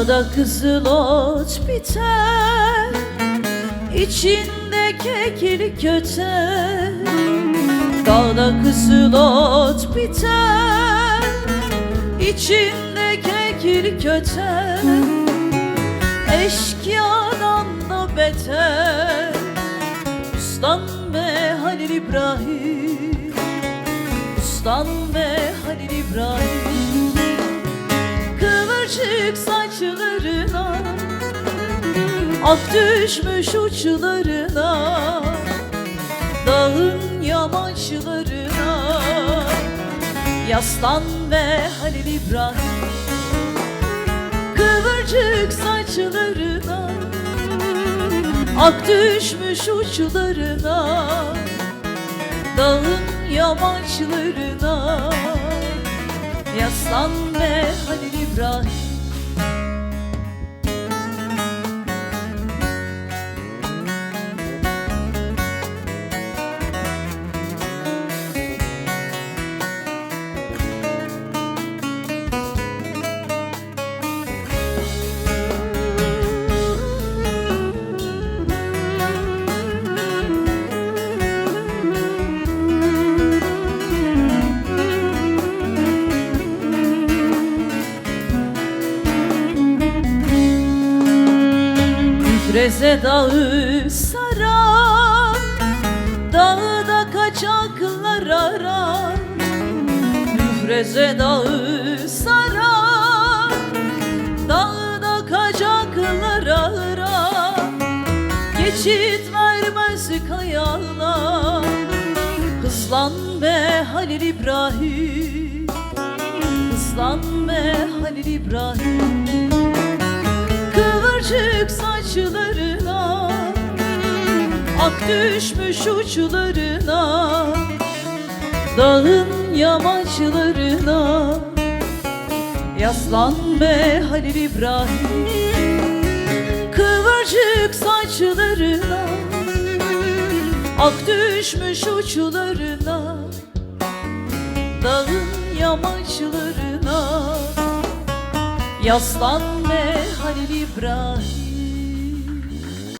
Dağda kızıl ot biter, içinde keklik öter. Dağda kızıl ot biter, içinde keklik öter. Eşkıyadan da beter, Ustam ve Halil İbrahim, Ustam ve Halil İbrahim. Kıvırcık saçlarına, ak düşmüş uçlarına, dağın yamaçlarına. Yaslan ve Halil İbrahim. Kıvırcık saçlarına, ak düşmüş uçlarına, dağın yamaçlarına. Yaslan ve Halil İbrahim. Müfreze dağı sarar, dağda kaçaklar arar. Müfreze dağı sarar, dağda kaçaklar arar. Geçit vermez kayalar, hızlan be Halil İbrahim, hızlan be Halil İbrahim. Kıvırcık saçlarına, ak düşmüş uçlarına, dağın yamaçlarına. Yaslan be Halil İbrahim. Kıvırcık saçlarına, ak düşmüş uçlarına, dağın yamaçlarına. Yaslan be Halil İbrahim.